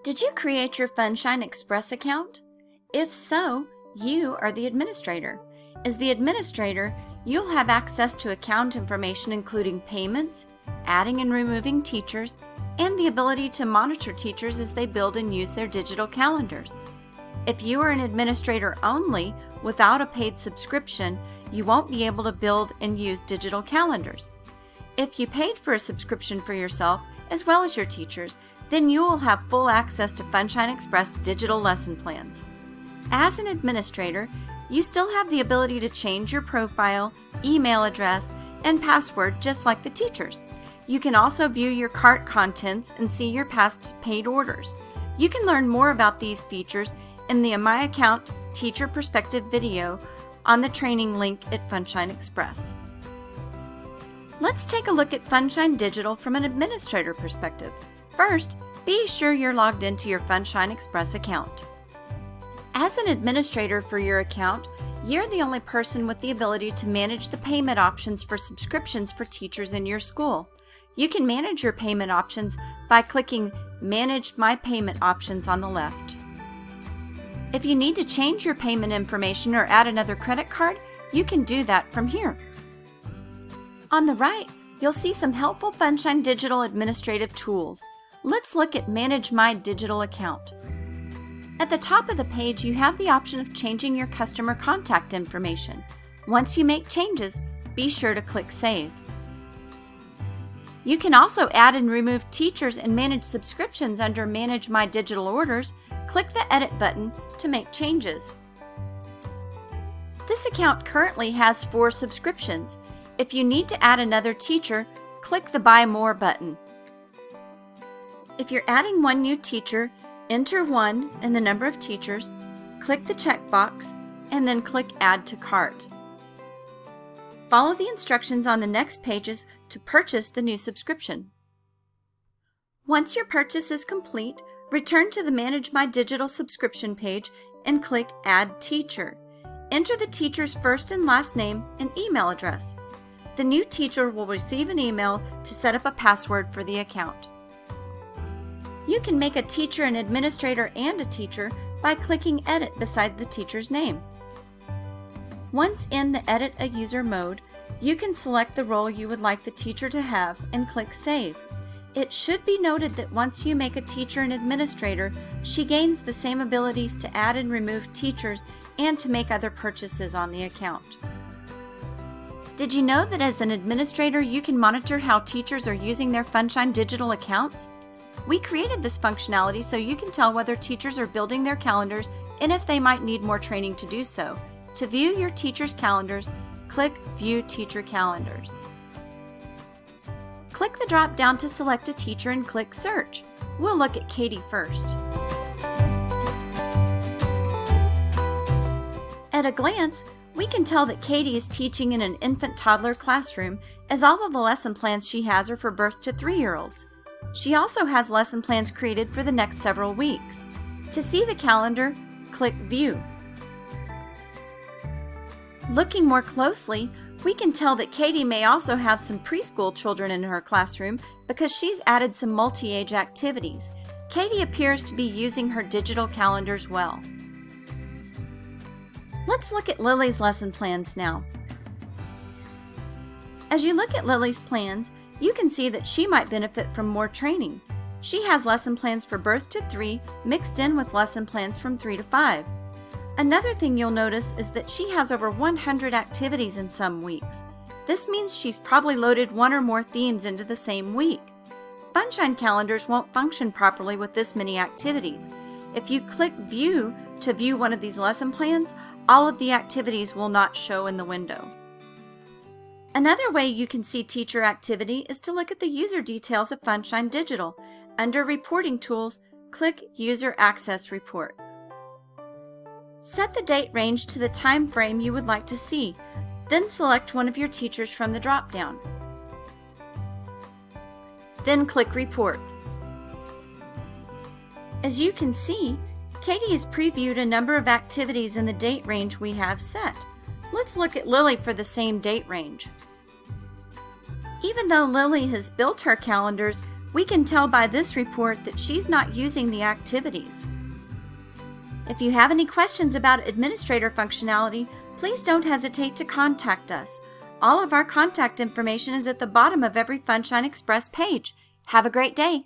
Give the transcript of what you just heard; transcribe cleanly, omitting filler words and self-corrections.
Did you create your FunShine Express account? If so, you are the administrator. As the administrator, you'll have access to account information including payments, adding and removing teachers, and the ability to monitor teachers as they build and use their digital calendars. If you are an administrator only without a paid subscription, you won't be able to build and use digital calendars. If you paid for a subscription for yourself as well as your teachers, then you will have full access to FunShine Express digital lesson plans. As an administrator, you still have the ability to change your profile, email address, and password just like the teachers. You can also view your cart contents and see your past paid orders. You can learn more about these features in the My Account Teacher Perspective video on the training link at FunShine Express. Let's take a look at FunShine Digital from an administrator perspective. First, be sure you're logged into your FunShine Express account. As an administrator for your account, you're the only person with the ability to manage the payment options for subscriptions for teachers in your school. You can manage your payment options by clicking Manage My Payment Options on the left. If you need to change your payment information or add another credit card, you can do that from here. On the right, you'll see some helpful FunShine Digital administrative tools. Let's look at Manage My Digital Account. At the top of the page, you have the option of changing your customer contact information. Once you make changes, be sure to click Save. You can also add and remove teachers and manage subscriptions under Manage My Digital Orders. Click the Edit button to make changes. This account currently has 4 subscriptions. If you need to add another teacher, click the Buy More button. If you're adding one new teacher, enter 1 and the number of teachers, click the checkbox, and then click Add to Cart. Follow the instructions on the next pages to purchase the new subscription. Once your purchase is complete, return to the Manage My Digital subscription page and click Add Teacher. Enter the teacher's first and last name and email address. The new teacher will receive an email to set up a password for the account. You can make a teacher an administrator and a teacher by clicking Edit beside the teacher's name. Once in the Edit a User mode, you can select the role you would like the teacher to have and click Save. It should be noted that once you make a teacher an administrator, she gains the same abilities to add and remove teachers and to make other purchases on the account. Did you know that as an administrator you can monitor how teachers are using their FunShine Digital accounts? We created this functionality so you can tell whether teachers are building their calendars and if they might need more training to do so. To view your teachers' calendars, click View Teacher Calendars. Click the drop-down to select a teacher and click Search. We'll look at Katie first. At a glance, we can tell that Katie is teaching in an infant-toddler classroom, as all of the lesson plans she has are for birth to 3-year-olds. She also has lesson plans created for the next several weeks. To see the calendar, click View. Looking more closely, we can tell that Katie may also have some preschool children in her classroom because she's added some multi-age activities. Katie appears to be using her digital calendars well. Let's look at Lily's lesson plans now. As you look at Lily's plans, you can see that she might benefit from more training. She has lesson plans for birth to 3 mixed in with lesson plans from 3 to 5. Another thing you'll notice is that she has over 100 activities in some weeks. This means she's probably loaded 1 or more themes into the same week. FunShine calendars won't function properly with this many activities. If you click View to view one of these lesson plans, all of the activities will not show in the window. Another way you can see teacher activity is to look at the user details of FunShine Digital. Under Reporting Tools, click User Access Report. Set the date range to the time frame you would like to see, then select one of your teachers from the drop-down. Then click Report. As you can see, Katie has previewed a number of activities in the date range we have set. Let's look at Lily for the same date range. Even though Lily has built her calendars, We can tell by this report that she's not using the activities. If you have any questions about administrator functionality, please don't hesitate to contact us. All of our contact information is at the bottom of every FunShine Express page. Have a great day!